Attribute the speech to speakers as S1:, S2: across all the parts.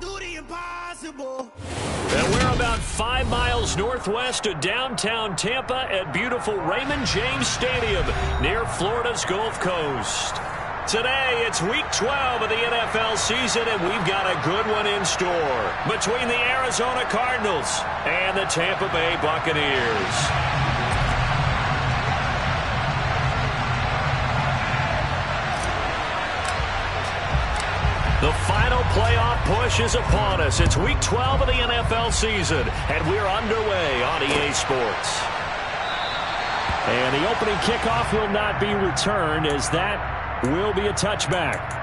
S1: do the impossible.
S2: And we're about 5 miles northwest of downtown Tampa at beautiful Raymond James Stadium near Florida's Gulf Coast. Today, it's Week 12 of the NFL season, and we've got a good one in store between the Arizona Cardinals and the Tampa Bay Buccaneers. The final playoff push is upon us. It's Week 12 of the NFL season, and we're underway on EA Sports. And the opening kickoff will not be returned, as that will be a touchback.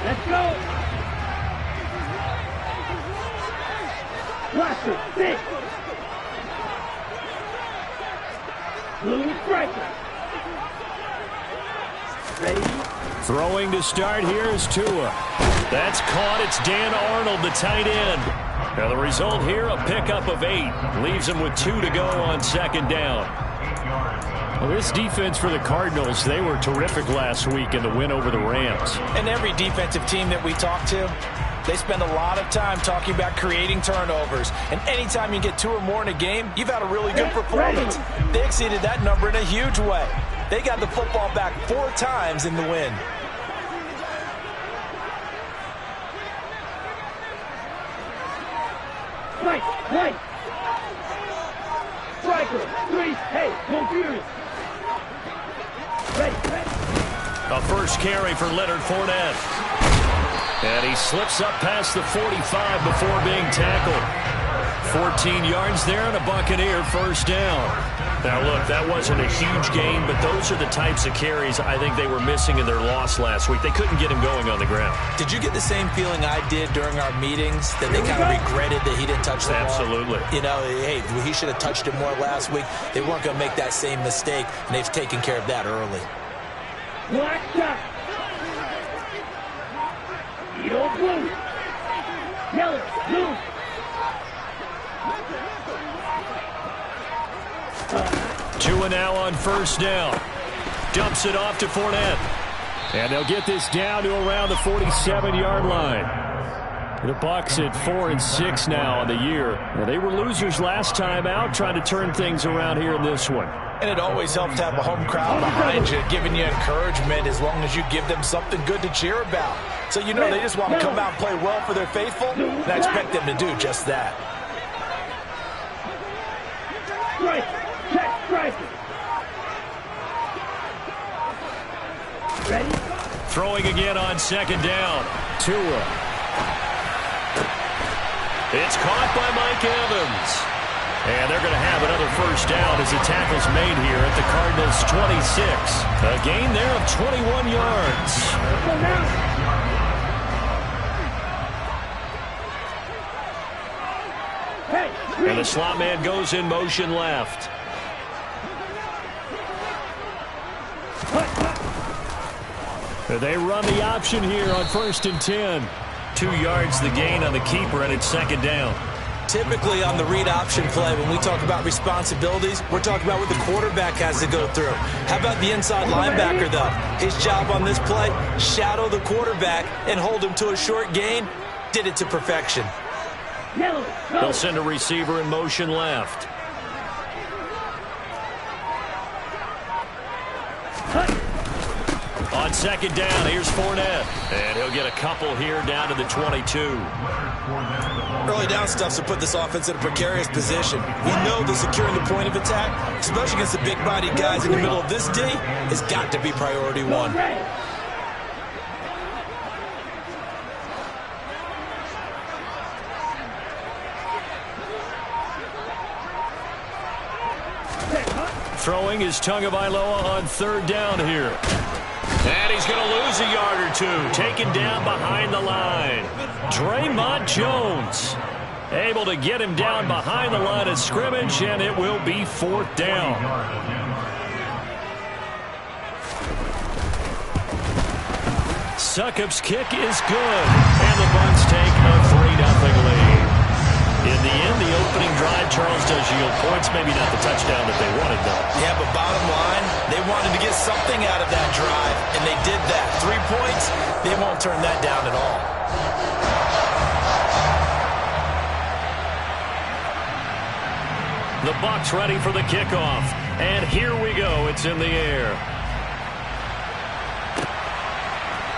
S3: Let's go. Watch it. Six. Blue striker. Ready?
S2: Throwing to start here is Tua. That's caught. It's Dan Arnold, the tight end. Now the result here, a pickup of 8. Leaves him with 2 to go on second down. Well, this defense for the Cardinals, they were terrific last week in the win over the Rams.
S4: And every defensive team that we talk to, they spend a lot of time talking about creating turnovers. And anytime you get 2 or more in a game, you've had a really good performance. They exceeded that number in a huge way. They got the football back 4 times in the win.
S3: Right. Striker. 3. Hey, go furious. Ready.
S2: A first carry for Leonard Fournette. And he slips up past the 45 before being tackled. 14 yards there and a Buccaneer first down. Now, look, that wasn't a huge gain, but those are the types of carries I think they were missing in their loss last week. They couldn't get him going on the ground.
S4: Did you get the same feeling I did during our meetings, that they kind of regretted that he didn't touch the ball?
S2: Absolutely.
S4: You know, hey, he should have touched it more last week. They weren't going to make that same mistake, and they've taken care of that early.
S3: Black shot. Yellow, blue. Yellow, blue.
S2: Tua now on first down. Dumps it off to Fournette. And they'll get this down to around the 47-yard line. The Bucs at 4-6 now on the year. Well, they were losers last time out, trying to turn things around here in this one.
S4: And it always helps to have a home crowd behind you, giving you encouragement as long as you give them something good to cheer about. So you know they just want to come out and play well for their faithful, and I expect them to do just that.
S3: Right. Check striker. Ready?
S2: Throwing again on second down. Tua. It's caught by Mike Evans. And they're going to have another first down as the tackle's made here at the Cardinals' 26. A gain there of 21 yards. And the slot man goes in motion left. They run the option here on 1st and 10. 2 yards the gain on the keeper, and it's second down.
S4: Typically on the read option play, when we talk about responsibilities, we're talking about what the quarterback has to go through. How about the inside linebacker, though? His job on this play, shadow the quarterback and hold him to a short gain. Did it to perfection.
S2: They'll send a receiver in motion left. On second down, here's Fournette. And he'll get a couple here down to the 22.
S4: Early down stuff's to put this offense in a precarious position. We know that securing the point of attack, especially against the big-bodied guys in the middle of this D, has got to be priority 1.
S2: Throwing is Tagovailoa on third down here. And he's going to lose a yard or 2. Taken down behind the line. Draymond Jones able to get him down behind the line of scrimmage, and it will be 4th down. Succop's kick is good. And the Bucs take a 3-0 lead. In the end, the opening drive, Charles, does yield points. Maybe not the touchdown that they wanted, though.
S4: Yeah, but bottom line, they wanted to get something out of that drive, and they did that. 3 points, they won't turn that down at all.
S2: The Bucs ready for the kickoff. And here we go. It's in the air.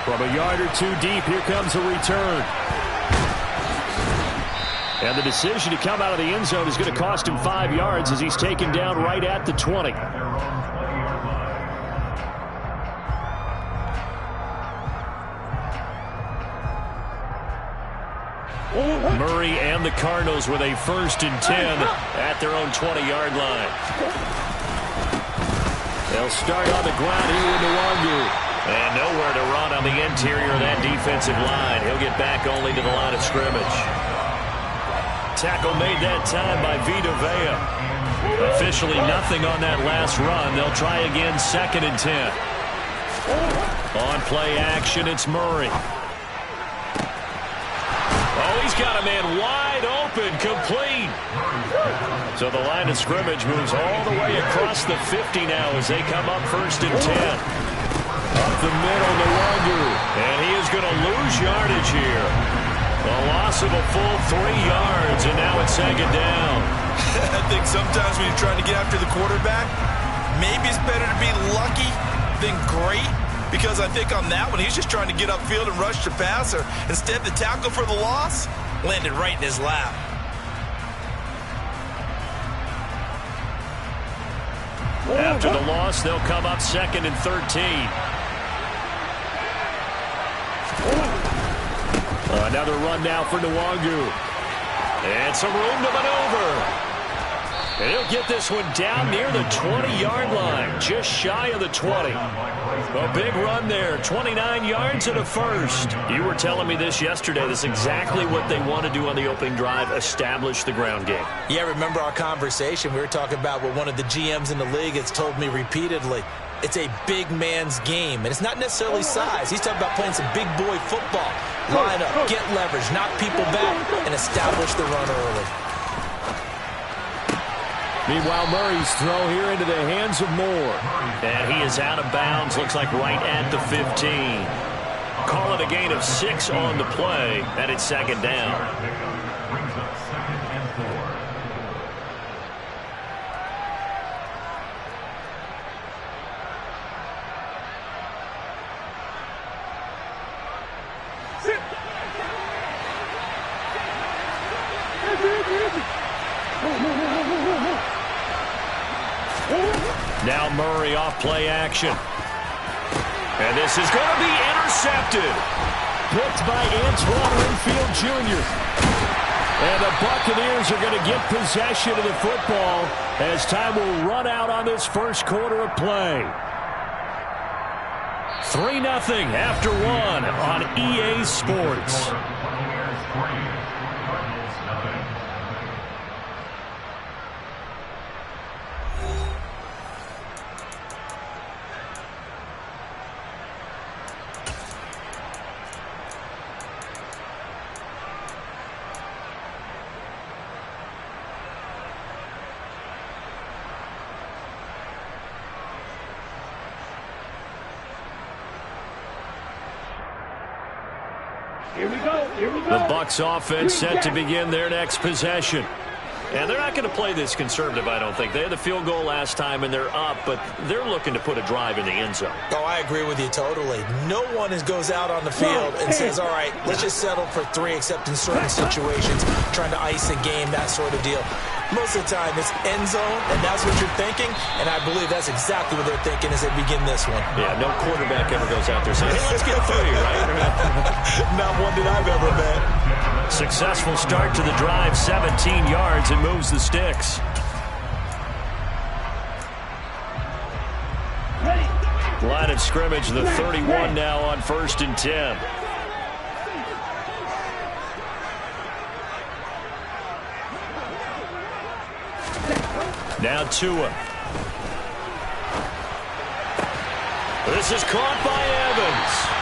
S2: From a yard or two deep, here comes a return. And the decision to come out of the end zone is going to cost him 5 yards as he's taken down right at the 20. Murray and the Cardinals with a 1st and 10 at their own 20-yard line. They'll start on the ground here with Nwangu. And nowhere to run on the interior of that defensive line. He'll get back only to the line of scrimmage. Tackle made that time by Vita Vea. Officially nothing on that last run. They'll try again 2nd and 10. On play action, it's Murray. Oh, he's got a man wide open, complete. So the line of scrimmage moves all the way across the 50 now as they come up 1st and 10. Up the middle, Nwangu. And he is going to lose yardage here. A loss of a full 3 yards, and now it's 2nd down.
S4: I think sometimes when you're trying to get after the quarterback, maybe it's better to be lucky than great. Because I think on that one, he's just trying to get upfield and rush the passer. Instead, the tackle for the loss landed right in his lap.
S2: After the loss, they'll come up 2nd and 13. Another run now for Nwangu. And some room to maneuver. And he'll get this one down near the 20-yard line, just shy of the 20. A big run there, 29 yards and a 1st. You were telling me this yesterday. This is exactly what they want to do on the opening drive, establish the ground game.
S4: Yeah, remember our conversation? We were talking about what one of the GMs in the league has told me repeatedly. It's a big man's game, and it's not necessarily size. He's talking about playing some big boy football. Line up, get leverage, knock people back, and establish the run early.
S2: Meanwhile, Murray's throw here into the hands of Moore. And he is out of bounds, looks like right at the 15. Call it a gain of 6 on the play, and it's 2nd down. Now Murray off play action. And this is going to be intercepted. Picked by Antoine Winfield Jr. And the Buccaneers are going to get possession of the football as time will run out on this first quarter of play. 3-0 after 1 on EA Sports. The Bucs offense set to begin their next possession. And they're not going to play this conservative, I don't think. They had the field goal last time, and they're up, but they're looking to put a drive in the end zone.
S4: Oh, I agree with you totally. No one goes out on the field and says, all right, let's just settle for 3, except in certain situations, trying to ice a game, that sort of deal. Most of the time, it's end zone, and that's what you're thinking, and I believe that's exactly what they're thinking as they begin this one.
S2: Yeah, no quarterback ever goes out there saying, hey, let's get 3, right?
S4: Not one that I've ever met.
S2: Successful start to the drive, 17 yards, and moves the sticks. Line of scrimmage, the 31 now on 1st and 10. Now Tua. This is caught by Evans.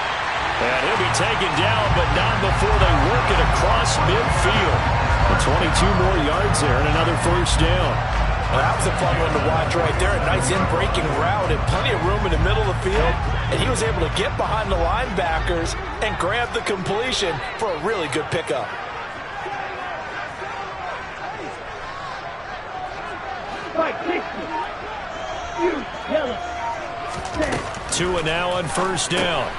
S2: And he'll be taken down, but not before they work it across midfield. And 22 more yards there and another first down.
S4: Well, that was a fun one to watch right there. A nice in-breaking route and plenty of room in the middle of the field. And he was able to get behind the linebackers and grab the completion for a really good pickup.
S3: Fight 60. You yellow.
S2: 2 now on first down.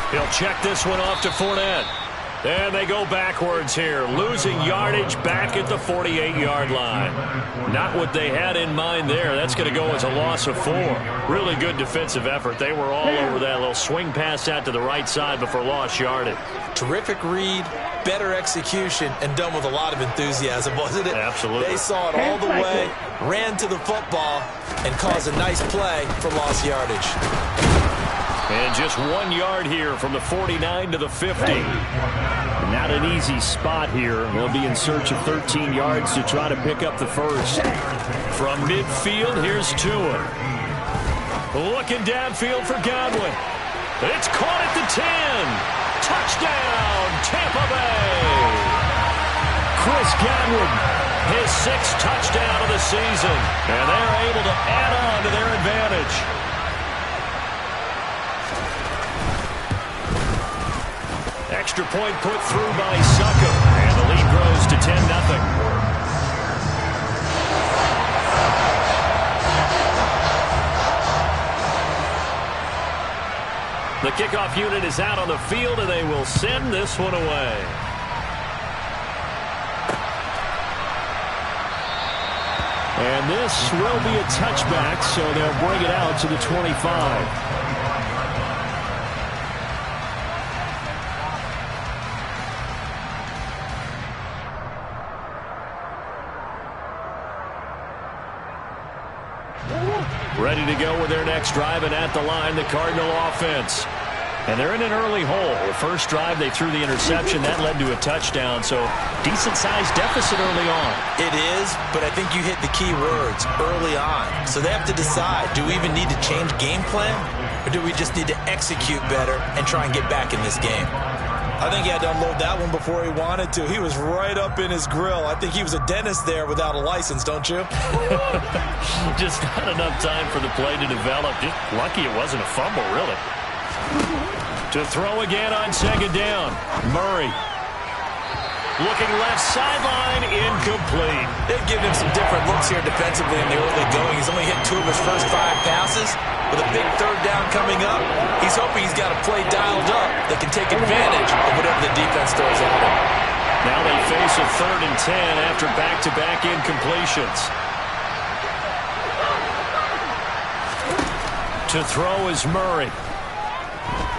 S2: He'll check this one off to Fournette. And they go backwards here, losing yardage back at the 48-yard line. Not what they had in mind there. That's going to go as a loss of 4. Really good defensive effort. They were all over that little swing pass out to the right side before lost yardage.
S4: Terrific read, better execution, and done with a lot of enthusiasm, wasn't it?
S2: Absolutely.
S4: They saw it all the way, ran to the football, and caused a nice play for lost yardage.
S2: And just 1 yard here from the 49 to the 50. Not an easy spot here. They'll be in search of 13 yards to try to pick up the first. From midfield, here's Tua. Looking downfield for Godwin. It's caught at the 10. Touchdown, Tampa Bay. Chris Godwin, his 6th touchdown of the season. And they're able to add on to their advantage. Extra point put through by Succop, and the lead grows to 10-0. The kickoff unit is out on the field, and they will send this one away. And this will be a touchback, so they'll bring it out to the 25. Ready to go with their next drive, and at the line, the Cardinal offense. And they're in an early hole. The first drive, they threw the interception. That led to a touchdown, so decent-sized deficit early on.
S4: It is, but I think you hit the key words, early on. So they have to decide, do we even need to change game plan, or do we just need to execute better and try and get back in this game? I think he had to unload that one before he wanted to. He was right up in his grill. I think he was a dentist there without a license, don't you?
S2: Just not enough time for the play to develop. Just lucky it wasn't a fumble, really. To throw again on second down. Murray. Looking left sideline, incomplete.
S4: They've given him some different looks here defensively in the early going. He's only hit 2 of his first 5 passes. With a big third down coming up, he's hoping he's got a play dialed up that can take advantage of whatever the defense throws at him.
S2: Now they face a 3rd and 10 after back-to-back incompletions. To throw is Murray.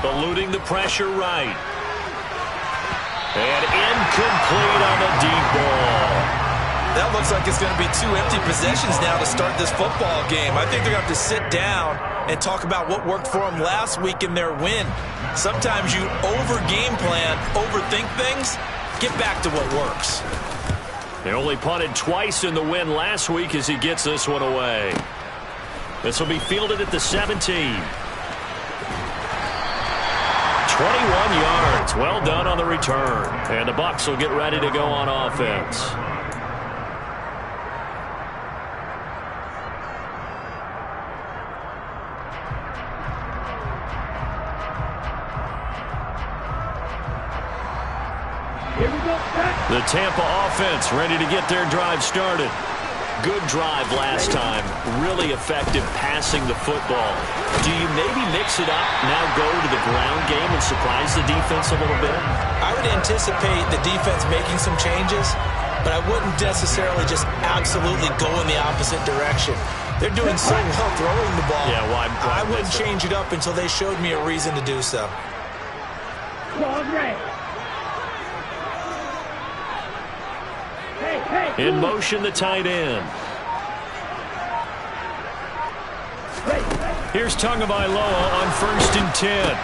S2: Eluding the pressure right. And incomplete on the deep ball.
S4: That looks like it's going to be 2 empty possessions now to start this football game. I think they're going to have to sit down and talk about what worked for them last week in their win. Sometimes you over-game plan, overthink things, get back to what works.
S2: They only punted twice in the win last week as he gets this one away. This will be fielded at the 17. 21 yards. Well done on the return. And the Bucs will get ready to go on offense. The Tampa offense ready to get their drive started. Good drive last time. Really effective passing the football. Do you maybe mix it up, now go to the ground game and surprise the defense a little bit?
S4: I would anticipate the defense making some changes, but I wouldn't necessarily just absolutely go in the opposite direction. They're doing so well throwing the ball.
S2: Yeah, why
S4: I wouldn't change it up until they showed me a reason to do so.
S2: In motion, the tight end. Here's Tagovailoa on 1st and 10.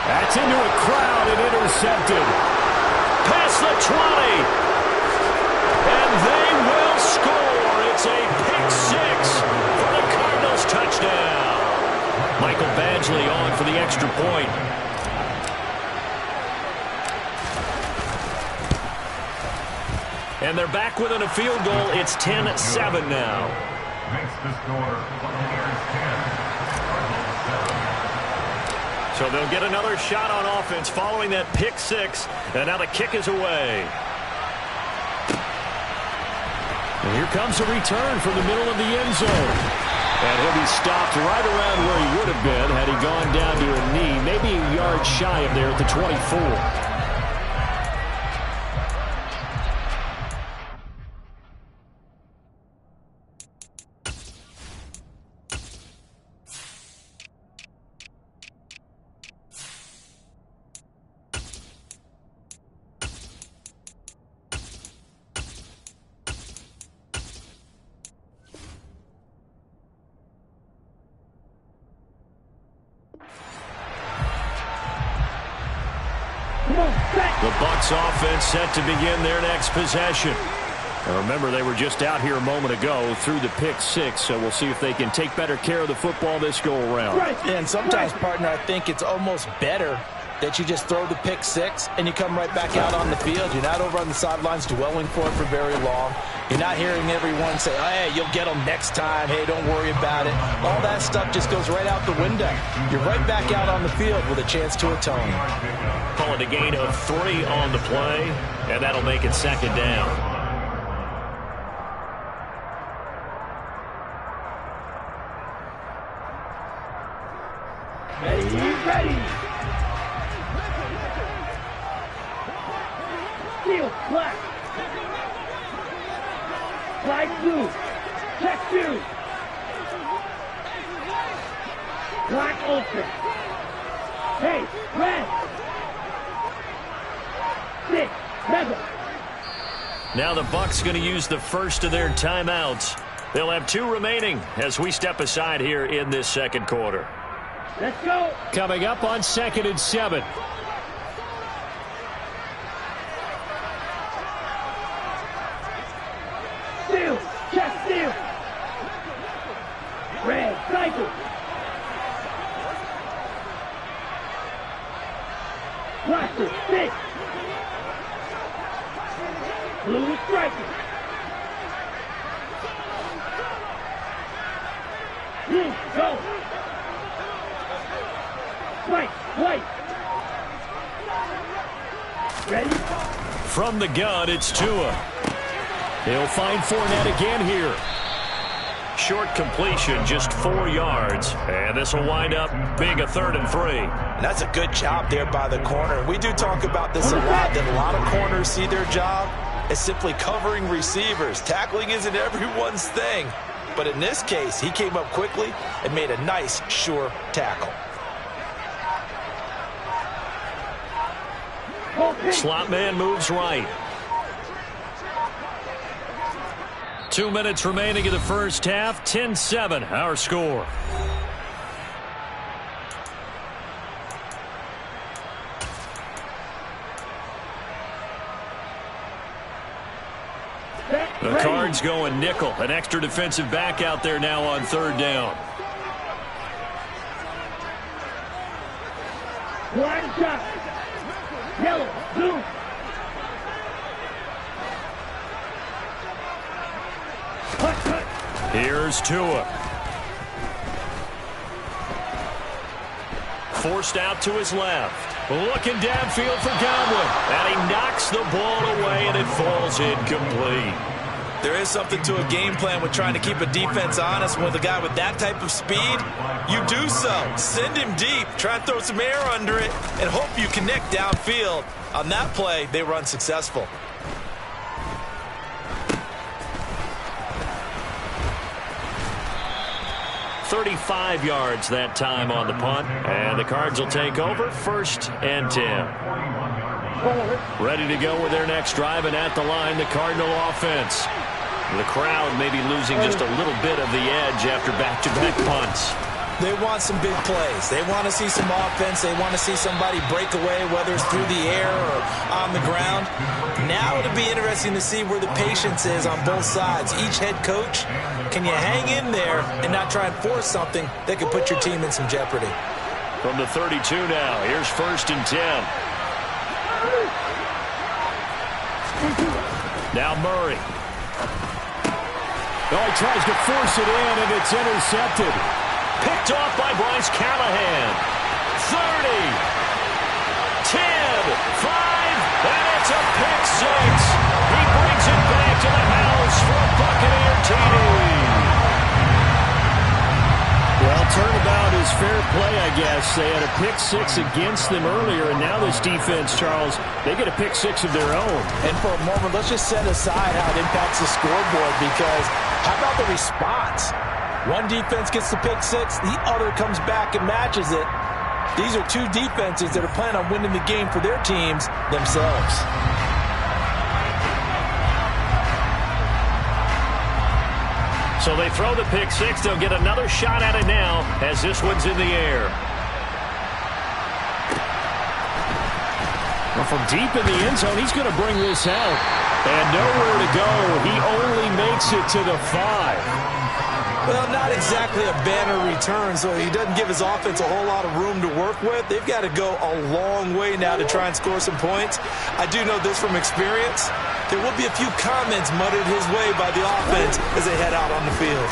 S2: That's into a crowd and intercepted. Past the 20. And they will score. It's a pick 6 for the Cardinals touchdown. Michael Badgley on for the extra point. And they're back within a field goal. It's 10-7 now.
S5: Makes the score Buccaneers 10.
S2: So they'll get another shot on offense following that pick six. And now the kick is away. And here comes a return from the middle of the end zone. And he'll be stopped right around where he would have been had he gone down to a knee, maybe a yard shy of there at the 24. The Bucs offense set to begin their next possession. And remember, they were just out here a moment ago through the pick six, so we'll see if they can take better care of the football this go-around.
S4: And sometimes, partner, I think it's almost better that you just throw the pick six and you come right back out on the field. You're not over on the sidelines dwelling for it for very long. You're not hearing everyone say, oh, hey, you'll get them next time. Hey, don't worry about it. All that stuff just goes right out the window. You're right back out on the field with a chance to atone.
S2: Call it a gain of 3 on the play, and that'll make it second down.
S3: Ready. Steel, black. Slide 2. Check 2. Black ultra. Hey, red. 6, 7.
S2: Now the Bucs going to use the first of their timeouts. They'll have 2 remaining as we step aside here in this second quarter.
S3: Let's go.
S2: Coming up on 2nd and 7.
S3: Steel, check steel. Red, cycle. Blaster, 6. Blue striker. Blue, go. White. Ready?
S2: From the gun, it's Tua. He'll find Fournette again here. Short completion, just 4 yards. And this will wind up being a 3rd and 3.
S4: And that's a good job there by the corner. We do talk about this a lot, that a lot of corners see their job as simply covering receivers. Tackling isn't everyone's thing. But in this case, he came up quickly and made a nice, sure tackle.
S2: Slot man moves right. 2 minutes remaining in the first half. 10-7, our score. The Cards going nickel. An extra defensive back out there now on 3rd down.
S3: Blind shot. Yellow, blue. Cut.
S2: Here's Tua. Forced out to his left. Looking downfield for Godwin. And he knocks the ball away, and it falls incomplete.
S4: There is something to a game plan with trying to keep a defense honest. With a guy with that type of speed, you do so. Send him deep. Try and throw some air under it and hope you connect downfield. On that play, they were unsuccessful.
S2: .35 yards that time on the punt. And the Cards will take over 1st and 10. Ready to go with their next drive, and at the line, the Cardinal offense. The crowd may be losing just a little bit of the edge after back-to-back punts.
S4: They want some big plays. They want to see some offense. They want to see somebody break away, whether it's through the air or on the ground. Now it'll be interesting to see where the patience is on both sides. Each head coach, can you hang in there and not try and force something that could put your team in some jeopardy?
S2: From the 32 now, here's 1st and 10. Now Murray.
S6: Oh, he tries to force it in, and it's intercepted.
S2: Picked off by Bryce Callahan. 30, 10, 5, and it's a pick six. He brings it back to the house for a Buccaneer TD.
S6: Well, turnabout is fair play, I guess. They had a pick six against them earlier, and now this defense, Charles, they get a pick six of their own.
S4: And for a moment, let's just set aside how it impacts the scoreboard, because how about the response? One defense gets the pick six, the other comes back and matches it. These are two defenses that are planning on winning the game for their teams themselves.
S2: So they throw the pick six. They'll get another shot at it now as this one's in the air.
S6: Well, from deep in the end zone, he's going to bring this out. And nowhere to go. He only makes it to the 5.
S4: Well, not exactly a banner return, so he doesn't give his offense a whole lot of room to work with. They've got to go a long way now to try and score some points. I do know this from experience. There will be a few comments muttered his way by the offense as they head out on the field.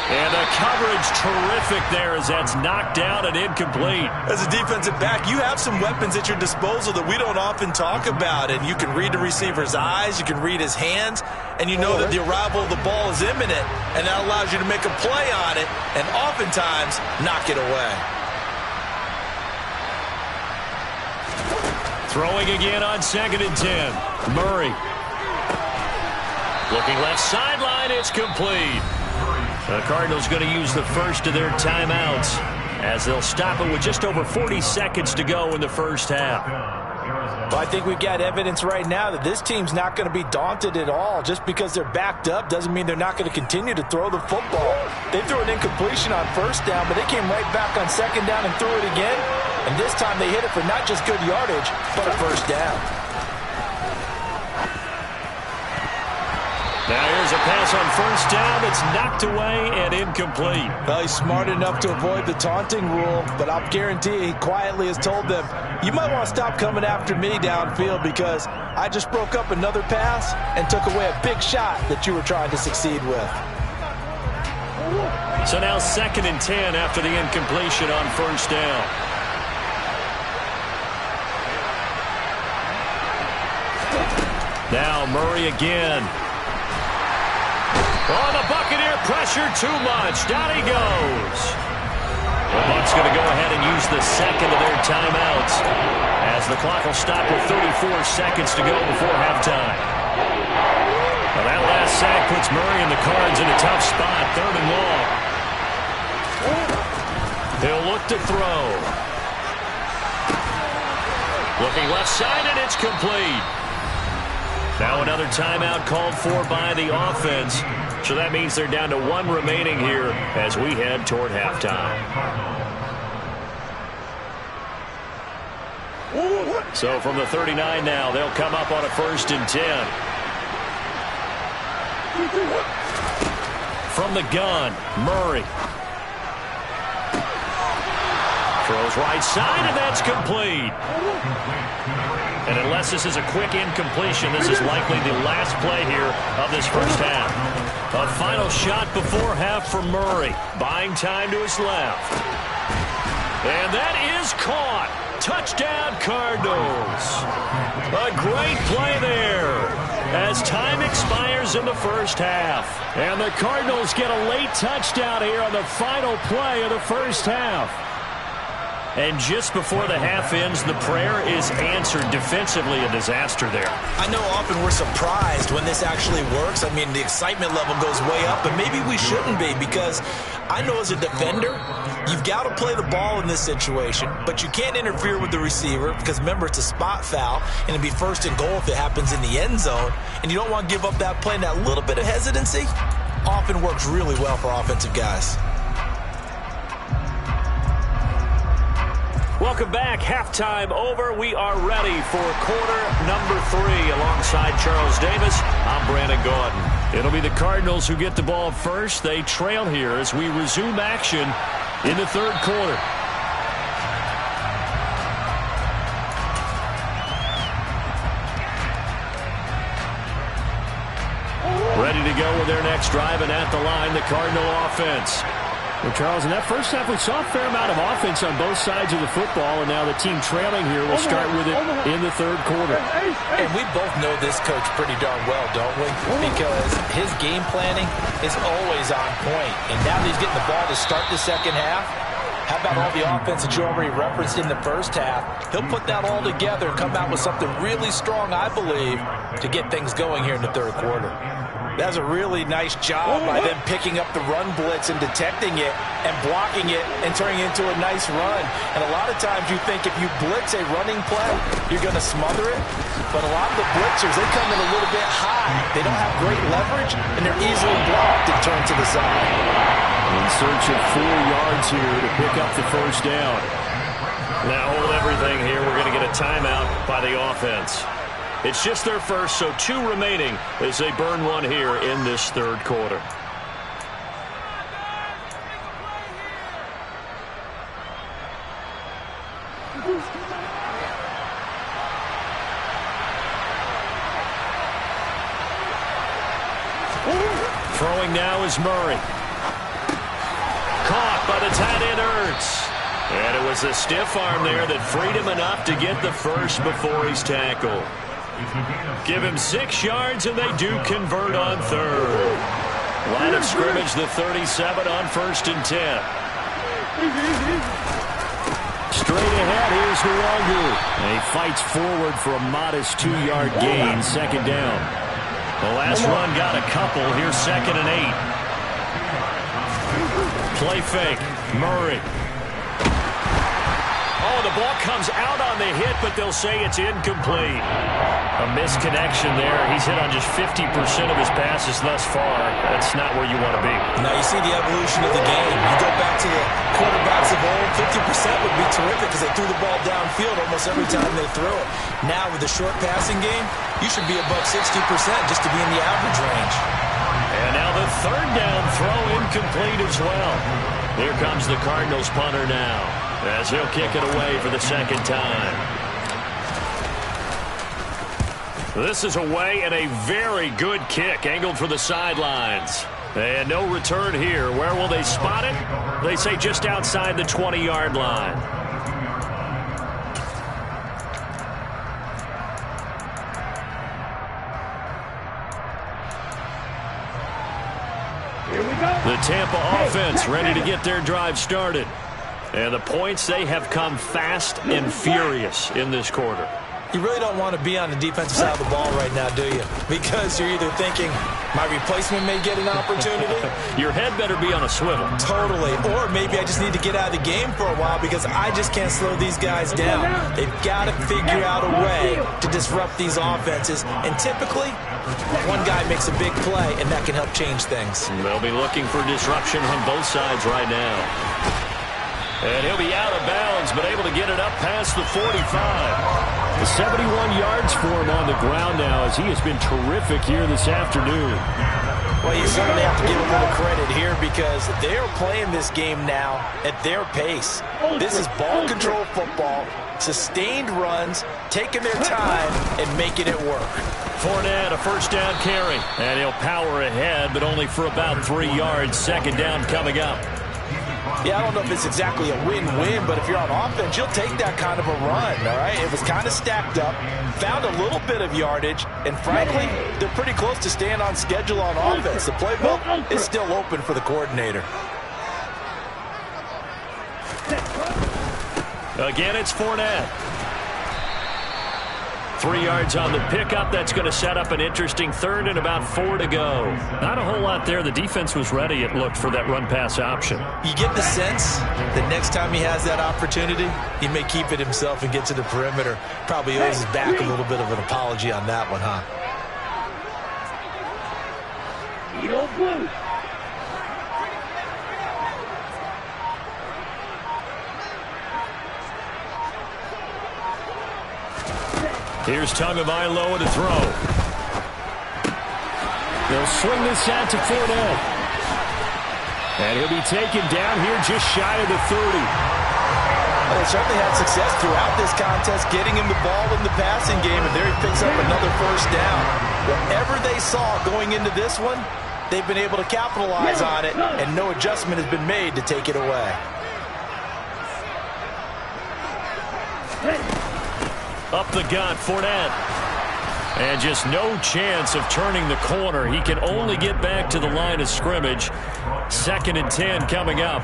S2: And the coverage terrific there as that's knocked down and incomplete.
S4: As a defensive back, you have some weapons at your disposal that we don't often talk about. And you can read the receiver's eyes, you can read his hands, and you know that the arrival of the ball is imminent. And that allows you to make a play on it and oftentimes knock it away.
S2: Throwing again on 2nd and 10. Murray. Looking left sideline, it's complete. The Cardinals going to use the first of their timeouts as they'll stop it with just over 40 seconds to go in the first half.
S4: Well, I think we've got evidence right now that this team's not going to be daunted at all. Just because they're backed up doesn't mean they're not going to continue to throw the football. They threw an incompletion on first down, but they came right back on 2nd down and threw it again. And this time they hit it for not just good yardage, but a first down.
S2: Now here's a pass on first down that's knocked away and incomplete.
S4: Well, he's smart enough to avoid the taunting rule, but I'll guarantee he quietly has told them, you might want to stop coming after me downfield because I just broke up another pass and took away a big shot that you were trying to succeed with.
S2: So now 2nd and 10 after the incompletion on first down. Now Murray again. Oh, the Buccaneer pressure too much. Down he goes. The Bucs going to go ahead and use the second of their timeouts as the clock will stop with 34 seconds to go before halftime. Well, that last sack puts Murray and the Cards in a tough spot. 3rd and long. He'll look to throw. Looking left side, and it's complete. Now another timeout called for by the offense. So that means they're down to 1 remaining here as we head toward halftime. So from the 39 now, they'll come up on a 1st and 10. From the gun, Murray. Throws right side, and that's complete. And unless this is a quick incompletion, this is likely the last play here of this first half. A final shot before half for Murray. Buying time to his left. And that is caught. Touchdown, Cardinals. A great play there as time expires in the first half.
S6: And the Cardinals get a late touchdown here on the final play of the first half.
S2: And just before the half ends, the prayer is answered. Defensively, a disaster there.
S4: I know often we're surprised when this actually works. I mean, the excitement level goes way up, but maybe we shouldn't be because I know as a defender, you've got to play the ball in this situation, but you can't interfere with the receiver because, remember, it's a spot foul, and it'd be 1st and goal if it happens in the end zone, and you don't want to give up that play, and that little bit of hesitancy often works really well for offensive guys.
S2: Welcome back. Halftime over. We are ready for quarter number 3 alongside Charles Davis. I'm Brandon Gaudin.
S6: It'll be the Cardinals who get the ball first. They trail here as we resume action in the 3rd quarter.
S2: go with their next drive, and at the line, the Cardinal offense.
S6: Well, Charles, in that first half, we saw a fair amount of offense on both sides of the football, and now the team trailing here will start with it in the third quarter.
S4: And we both know this coach pretty darn well, don't we? Because his game planning is always on point. And now that he's getting the ball to start the second half, how about all the offense that you already referenced in the first half? He'll put that all together and come out with something really strong, I believe, to get things going here in the third quarter. That's a really nice job by them picking up the run blitz and detecting it and blocking it and turning it into a nice run. And a lot of times you think if you blitz a running play, you're going to smother it. But a lot of the blitzers, they come in a little bit high. They don't have great leverage, and they're easily blocked and turned to the side.
S6: In search of 4 yards here to pick up the first down.
S2: Now hold everything here. We're going to get a timeout by the offense. It's just their first, so 2 remaining as they burn one here in this third quarter. Throwing now is Murray. Caught by the tight end Ertz. And it was a stiff arm there that freed him enough to get the first before he's tackled. Give him 6 yards, and they do convert on third. Line of scrimmage, the 37 on 1st and 10.
S6: Straight ahead, here's Nwogu. And he fights forward for a modest 2-yard gain, second down.
S2: The last run got a couple. Here's 2nd and 8. Play fake. Murray. Oh, the ball comes out on the hit, but they'll say it's incomplete. A misconnection there. He's hit on just 50% of his passes thus far. That's not where you want to be.
S4: Now you see the evolution of the game. You go back to the quarterbacks of old, 50% would be terrific because they threw the ball downfield almost every time they threw it. Now with the short passing game, you should be above 60% just to be in the average range.
S2: And now the third down throw incomplete as well. Here comes the Cardinals punter now, as he'll kick it away for the second time. This is away and a very good kick, angled for the sidelines. And no return here. Where will they spot it? They say just outside the 20-yard line.
S3: Here we go.
S2: The Tampa offense ready to get their drive started. And the points, they have come fast and furious in this quarter.
S4: You really don't want to be on the defensive side of the ball right now, do you? Because you're either thinking, my replacement may get an opportunity.
S2: Your head better be on a swivel.
S4: Totally. Or maybe I just need to get out of the game for a while because I just can't slow these guys down. They've got to figure out a way to disrupt these offenses. And typically, one guy makes a big play, and that can help change things.
S2: They'll be looking for disruption on both sides right now. And he'll be out of bounds, but able to get it up past the 45.
S6: 71 yards for him on the ground now as he has been terrific here this afternoon.
S4: Well, you certainly have to give a little credit here because they are playing this game now at their pace. This is ball control football, sustained runs, taking their time, and making it work.
S2: Fournette, a first down carry. And he'll power ahead, but only for about 3 yards. Second down coming up.
S4: Yeah, I don't know if it's exactly a win-win, but if you're on offense, you'll take that kind of a run, all right? It was kind of stacked up, found a little bit of yardage, and frankly, they're pretty close to staying on schedule on offense. The playbook is still open for the coordinator.
S2: Again, it's Fournette. 3 yards on the pickup. That's going to set up an interesting third and about 4 to go. Not a whole lot there. The defense was ready, it looked, for that run-pass option.
S4: You get the sense that next time he has that opportunity, he may keep it himself and get to the perimeter. Probably owes his back a little bit of an apology on that one, huh?
S3: Eagle Blue.
S2: Here's Tagovailoa to throw.
S6: They'll swing this out to Fournette. And he'll be taken down here just shy of the 30.
S4: Well, they certainly had success throughout this contest, getting him the ball in the passing game, and there he picks up another first down. Whatever they saw going into this one, they've been able to capitalize on it, and no adjustment has been made to take it away.
S2: Up the gut, Fournette. And just no chance of turning the corner. He can only get back to the line of scrimmage. 2nd and 10 coming up.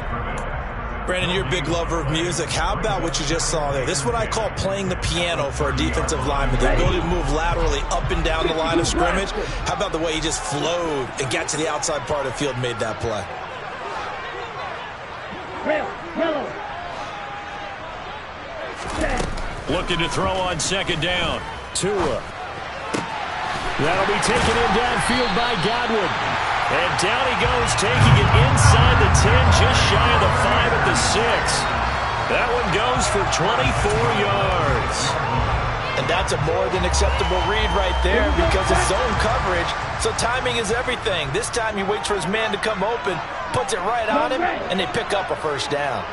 S4: Brandon, you're a big lover of music. How about what you just saw there? This is what I call playing the piano for a defensive lineman. The ability to move laterally up and down the line of scrimmage. How about the way he just flowed and got to the outside part of the field and made that play?
S2: Looking to throw on 2nd down. Tua. That'll be taken in downfield by Godwin. And down he goes, taking it inside the 10, just shy of the 5 at the 6. That one goes for 24 yards.
S4: And that's a more than acceptable read right there because it's zone coverage, so timing is everything. This time he waits for his man to come open, puts it right on him, and they pick up a first down.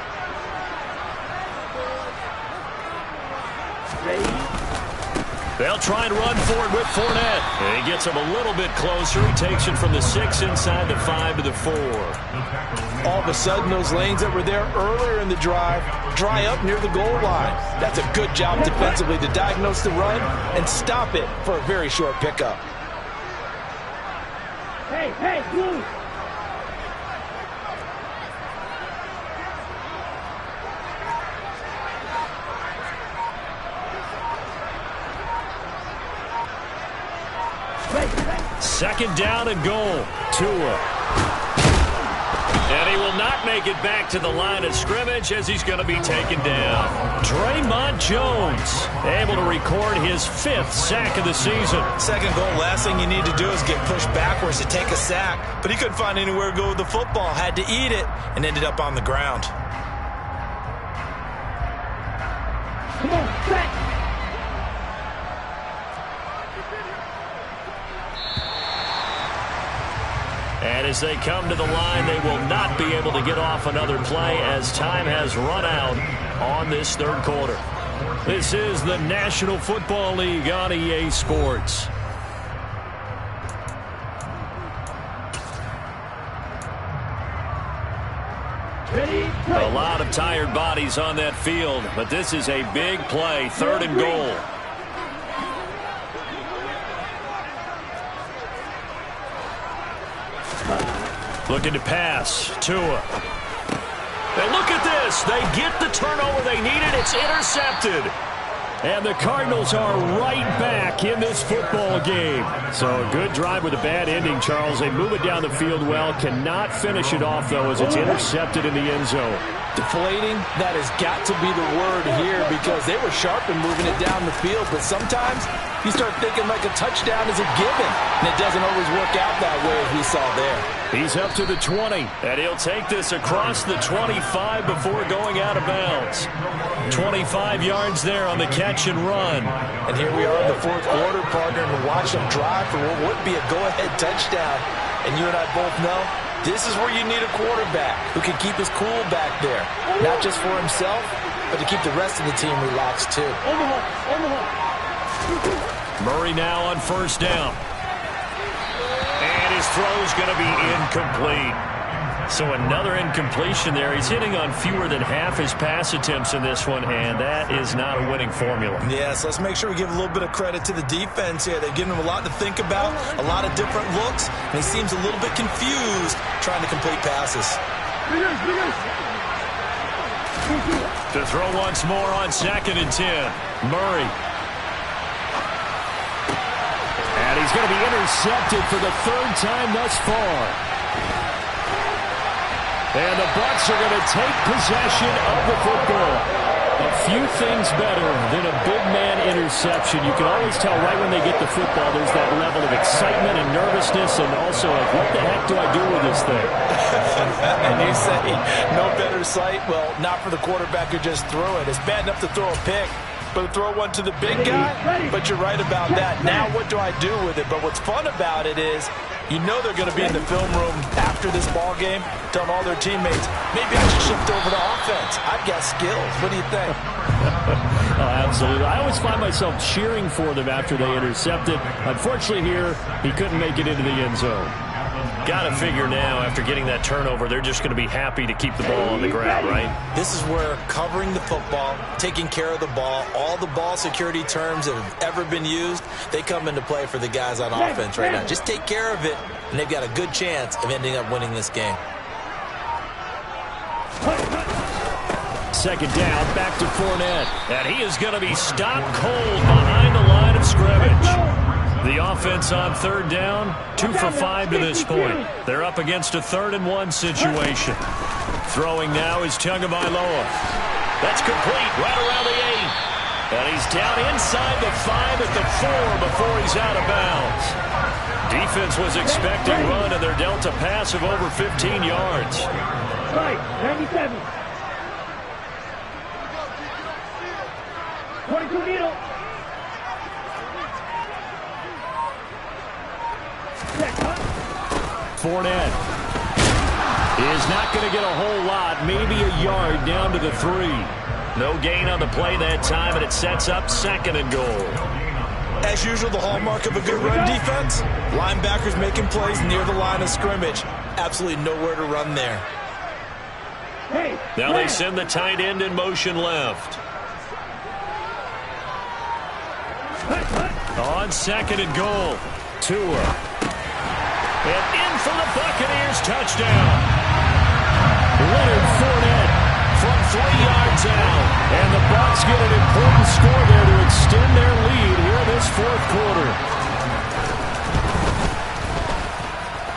S2: They'll try and run for it with Fournette. And he gets him a little bit closer. He takes it from the 6 inside the 5 to the 4.
S4: All of a sudden, those lanes that were there earlier in the drive dry up near the goal line. That's a good job defensively to diagnose the run and stop it for a very short pickup.
S3: Hey, Blue.
S2: Second down and goal. Tua. And he will not make it back to the line of scrimmage as he's going to be taken down. Draymond Jones able to record his 5th sack of the season.
S4: Second goal, last thing you need to do is get pushed backwards to take a sack. But he couldn't find anywhere to go with the football. Had to eat it and ended up on the ground.
S3: Come on, set.
S2: And as they come to the line, they will not be able to get off another play as time has run out on this 3rd quarter. This is the National Football League on EA Sports. A lot of tired bodies on that field, but this is a big play, 3rd and goal. Looking to pass. Tua. And look at this. They get the turnover they needed. It's intercepted. And the Cardinals are right back in this football game. So a good drive with a bad ending, Charles. They move it down the field well. Cannot finish it off, though, as it's intercepted in the end zone.
S4: Deflating, that has got to be the word here because they were sharp in moving it down the field. But sometimes you start thinking like a touchdown is a given. And it doesn't always work out that way as we saw there.
S2: He's up to the 20. And he'll take this across the 25 before going out of bounds. 25 yards there on the catch and run.
S4: And here we are in the 4th quarter, partner, and watch them drive for what would be a go-ahead touchdown. And you and I both know this is where you need a quarterback who can keep his cool back there. Not just for himself, but to keep the rest of the team relaxed too.
S2: Murray now on 1st down. And his throw's going to be incomplete. So another incompletion there. He's hitting on fewer than half his pass attempts in this one, and that is not a winning formula.
S4: Yes, let's make sure we give a little bit of credit to the defense here. They've given him a lot to think about, a lot of different looks, and he seems a little bit confused trying to complete passes.
S2: To throw once more on 2nd and 10. Murray. And he's going to be intercepted for the 3rd time thus far. And the Bucs are going to take possession of the football. A few things better than a big man interception. You can always tell right when they get the football, there's that level of excitement and nervousness and also of what the heck do I do with this thing?
S4: And you say no better sight? Well, not for the quarterback who just threw it. It's bad enough to throw a pick, but to throw one to the big guy? But you're right about that. Now what do I do with it? But what's fun about it is you know they're going to be in the film room after this ball game, telling all their teammates, maybe I should shift over to offense. I've got skills. What do you think?
S6: Oh, absolutely. I always find myself cheering for them after they intercepted. Unfortunately here, he couldn't make it into the end zone.
S2: Got to figure now, after getting that turnover, they're just going to be happy to keep the ball on the ground, right?
S4: This is where covering the football, taking care of the ball, all the ball security terms that have ever been used, they come into play for the guys on offense right now. Just take care of it, and they've got a good chance of ending up winning this game.
S6: Second down, back to Fournette.
S2: And he is going to be stopped cold behind the line of scrimmage. The offense on third down, 2 for 5 to this point. They're up against a 3rd-and-1 situation. Throwing now is Tagovailoa. That's complete right around the 8. And he's down inside the 5 at the 4 before he's out of bounds. Defense was expecting run, and they're dealt a pass of over 15 yards.
S3: Right, 97. 22 needle.
S6: Fournette is not going to get a whole lot, maybe a yard down to the 3.
S2: No gain on the play that time, and it sets up 2nd and goal.
S4: As usual, the hallmark of a good run defense, linebackers making plays near the line of scrimmage. Absolutely nowhere to run there.
S2: Now they send the tight end in motion left. On 2nd and goal, Tua. And in for the Buccaneers, touchdown.
S6: Leonard Fournette
S2: from 3 yards out.
S6: And the Bucs get an important score there to extend their lead here in this 4th quarter.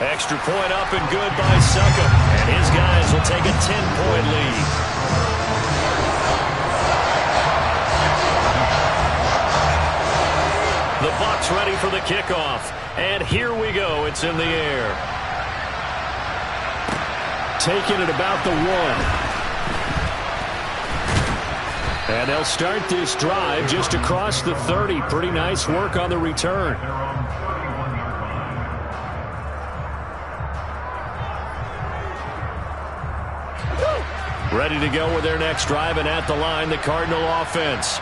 S2: Extra point up and good by Succop. And his guys will take a 10-point lead. The Bucs ready for the kickoff. And here we go. It's in the air.
S6: Taking it about the 1. And they'll start this drive just across the 30. Pretty nice work on the return. Ready to go with their next drive, and at the line, the Cardinal offense.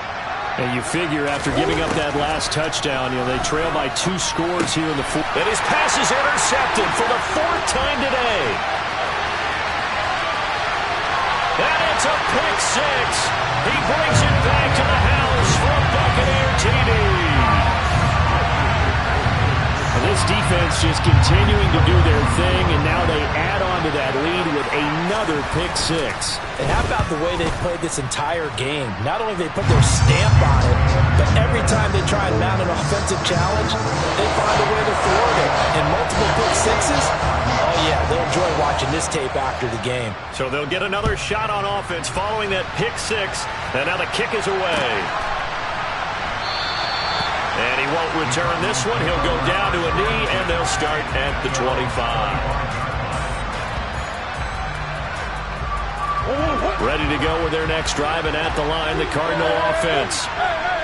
S6: And you figure after giving up that last touchdown, they trail by 2 scores here in the 4th.
S2: And his pass is intercepted for the 4th time today. And it's a pick 6. He brings it back to the house for a Buccaneer TD.
S6: And this defense just continuing to do their thing, and now they add on to that lead with another pick 6.
S4: And how about the way they played this entire game? Not only they put their stamp on it, but every time they try and mount an offensive challenge, they find a way to thwart it. And multiple pick 6s, oh yeah, they'll enjoy watching this tape after the game.
S2: So they'll get another shot on offense following that pick 6, and now the kick is away. And he won't return this one. He'll go down to a knee, and they'll start at the 25. Ready to go with their next drive, and at the line, the Cardinal offense.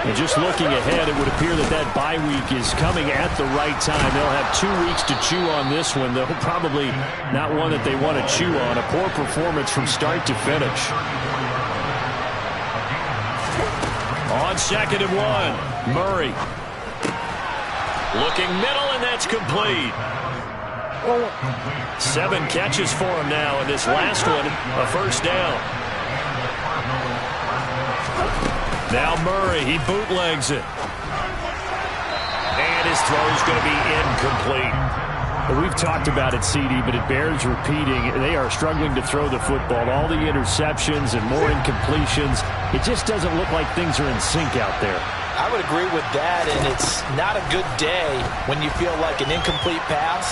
S2: And just looking ahead, it would appear that that bye week is coming at the right time. They'll have 2 weeks to chew on this one, though probably not one that they want to chew on. A poor performance from start to finish. On 2nd and 1, Murray. Looking middle, and that's complete. 7 catches for him now, and this last one, a first down. Now Murray, he bootlegs it. And his throw is going to be incomplete.
S6: Well, we've talked about it, CD, but it bears repeating. They are struggling to throw the football. All the interceptions and more incompletions. It just doesn't look like things are in sync out there.
S4: I would agree with that, and it's not a good day when you feel like an incomplete pass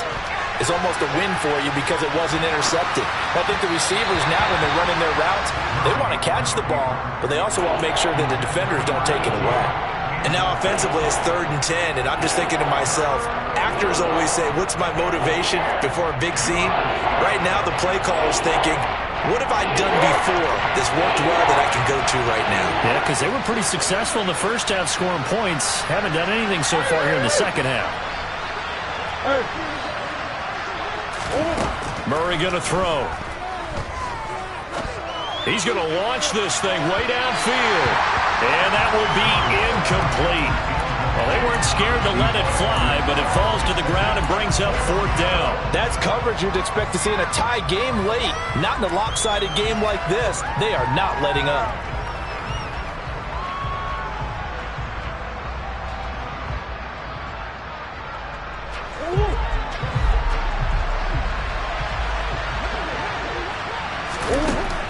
S4: is almost a win for you because it wasn't intercepted. I think the receivers now, when they're running their routes, they want to catch the ball, but they also want to make sure that the defenders don't take it away. And now offensively, it's 3rd and 10, and I'm just thinking to myself, actors always say, what's my motivation before a big scene? Right now, the play caller's thinking, what have I done before that's worked well that I can go to right now?
S2: Yeah, because they were pretty successful in the first half scoring points. Haven't done anything so far here in the second half. Murray going to throw. He's going to launch this thing way downfield. And that would be incomplete. Well, they weren't scared to let it fly, but it falls to the ground and brings up 4th down.
S4: That's coverage you'd expect to see in a tie game late. Not in a lopsided game like this. They are not letting up.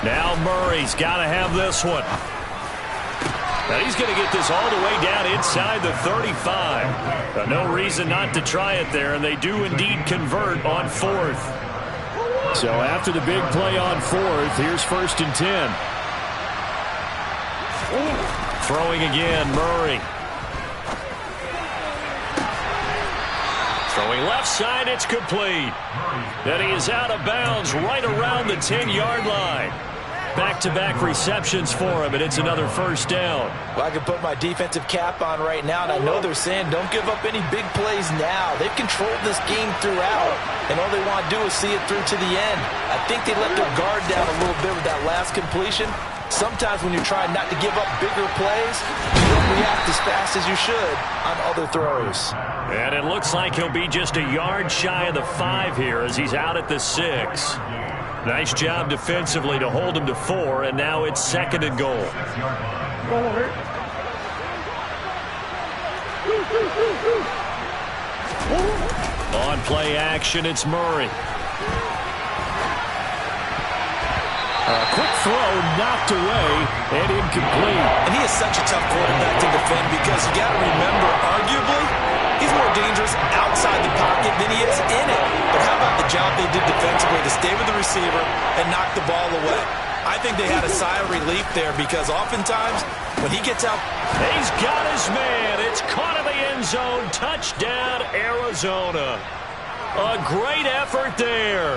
S2: Now Murray's got to have this one. Now he's going to get this all the way down inside the 35. No reason not to try it there, and they do indeed convert on 4th.
S6: So after the big play on 4th, here's 1st and 10.
S2: Throwing again, Murray. Throwing left side, it's complete. And he is out of bounds right around the 10-yard line. Back-to-back receptions for him, and it's another 1st down.
S4: Well, I can put my defensive cap on right now, and I know they're saying don't give up any big plays now. They've controlled this game throughout, and all they want to do is see it through to the end. I think they let their guard down a little bit with that last completion. Sometimes when you're trying not to give up bigger plays, you don't react as fast as you should on other throws.
S2: And it looks like he'll be just a yard shy of the 5 here as he's out at the 6. Nice job defensively to hold him to 4, and now it's 2nd and goal. On play action, it's Murray.
S6: A quick throw knocked away and incomplete.
S4: And he is such a tough quarterback to defend because you got to remember, arguably, he's more dangerous outside the pocket than he is in it. But how about the job they did defensively to stay with the receiver and knock the ball away? I think they had a sigh of relief there because oftentimes when he gets out,
S2: he's got his man. It's caught in the end zone. Touchdown, Arizona. A great effort there.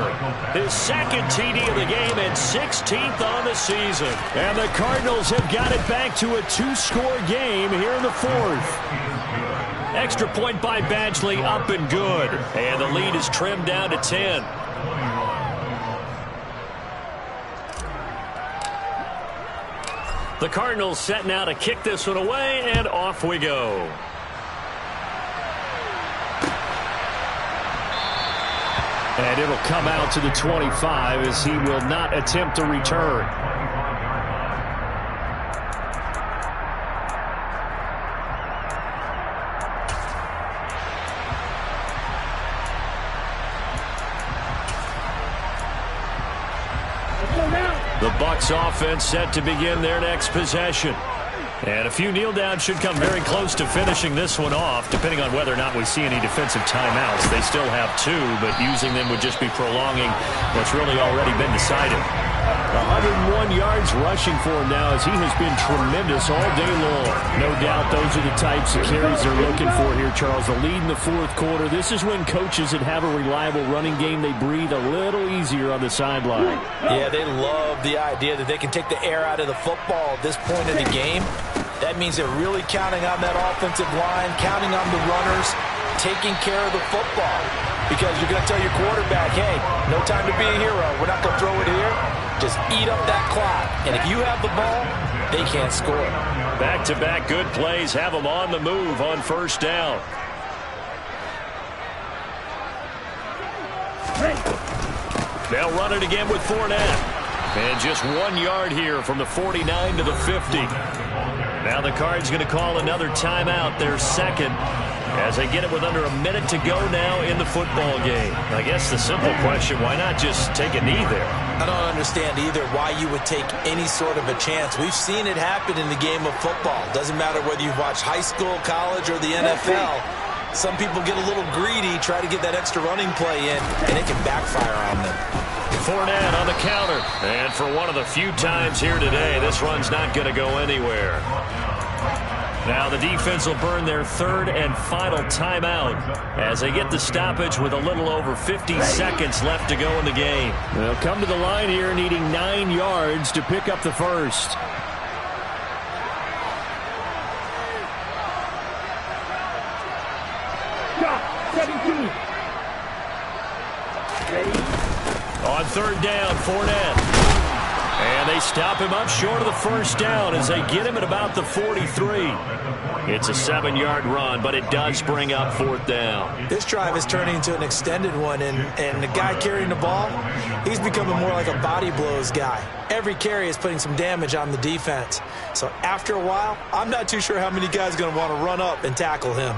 S2: His 2nd TD of the game and 16th on the season.
S6: And the Cardinals have got it back to a 2-score game here in the 4th.
S2: Extra point by Badgley, up and good. And the lead is trimmed down to 10. The Cardinals set now to kick this one away, and off we go.
S6: And it'll come out to the 25 as he will not attempt a return.
S2: The Bucs offense set to begin their next possession. And a few kneel downs should come very close to finishing this one off, depending on whether or not we see any defensive timeouts. They still have 2, but using them would just be prolonging what's really already been decided.
S6: 101 yards rushing for him now as he has been tremendous all day long. No doubt those are the types of carries they're looking for here, Charles. The lead in the 4th quarter. This is when coaches that have a reliable running game, they breathe a little easier on the sideline.
S4: Yeah, they love the idea that they can take the air out of the football at this point of the game. That means they're really counting on that offensive line, counting on the runners, taking care of the football. Because you're going to tell your quarterback, hey, no time to be a hero. We're not going to throw it here. Just eat up that clock. And if you have the ball, they can't score.
S2: Back-to-back good plays have them on the move on 1st down. They'll run it again with Fournette. And just 1 yard here from the 49 to the 50. Now the Cards going to call another timeout, their 2nd, as they get it with under a minute to go now in the football game. I guess the simple question, why not just take a knee there?
S4: I don't understand either why you would take any sort of a chance. We've seen it happen in the game of football. Doesn't matter whether you've watched high school, college, or the NFL. Some people get a little greedy, try to get that extra running play in, and it can backfire on them.
S2: Fournette on the counter. And for one of the few times here today, this run's not going to go anywhere. Now the defense will burn their 3rd and final timeout as they get the stoppage with a little over 50 seconds left to go in the game.
S6: They'll come to the line here needing 9 yards to pick up the 1st. On 3rd down, Fournette. And
S2: And they stop him up short of the first down as they get him at about the 43. It's a 7-yard run, but it does bring up fourth down.
S4: This drive is turning into an extended one, and the guy carrying the ball, he's becoming more like a body blows guy. Every carry is putting some damage on the defense. So after a while, I'm not too sure how many guys are going to want to run up and tackle him.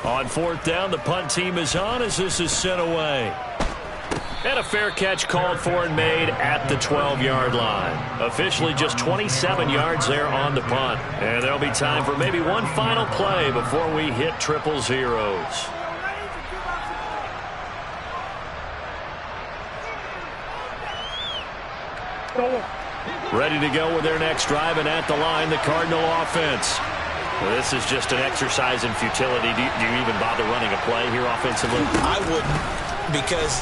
S2: On fourth down, the punt team is on as this is sent away. And a fair catch called for and made at the 12-yard line. Officially just 27 yards there on the punt. And there'll be time for maybe one final play before we hit triple zeros. Ready to go with their next drive, and at the line, the Cardinal offense. Well, this is just an exercise in futility. Do you even bother running a play here offensively?
S4: I wouldn't, because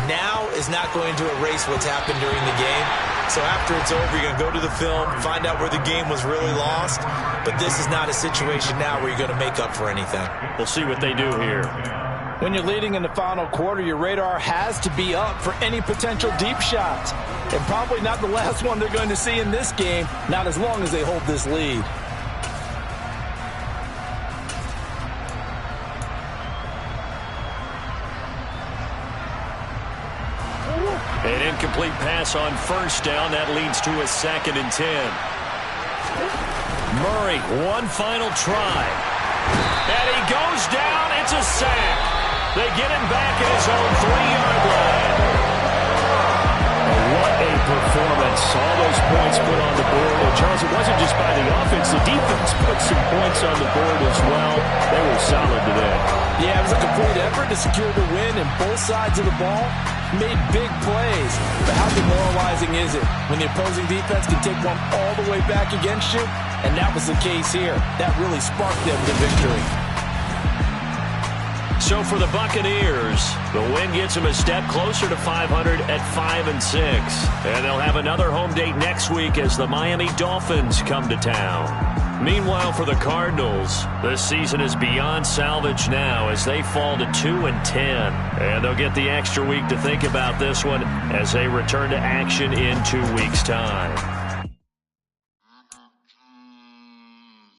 S4: now is not going to erase what's happened during the game. So after it's over, you're going to go to the film, find out where the game was really lost. But this is not a situation now where you're going to make up for anything.
S2: We'll see what they do here.
S4: When you're leading in the final quarter, your radar has to be up for any potential deep shots. And probably not the last one they're going to see in this game, not as long as they hold this lead.
S2: An incomplete pass on first down. That leads to a 2nd and 10. Murray, one final try. And he goes down. It's a sack. They get him back at his own 3-yard line.
S6: What a performance. All those points put on the board. And Charles, it wasn't just by the offense. The defense put some points on the board as well. They were solid today.
S4: Yeah, it was a complete effort to secure the win, and both sides of the ball made big plays. But how demoralizing is it when the opposing defense can take one all the way back against you? And that was the case here. That really sparked them to victory.
S2: So for the Buccaneers, the win gets them a step closer to 500 at 5-6. And they'll have another home date next week as the Miami Dolphins come to town. Meanwhile, for the Cardinals, the season is beyond salvage now as they fall to 2-10. And they'll get the extra week to think about this one as they return to action in 2 weeks' time.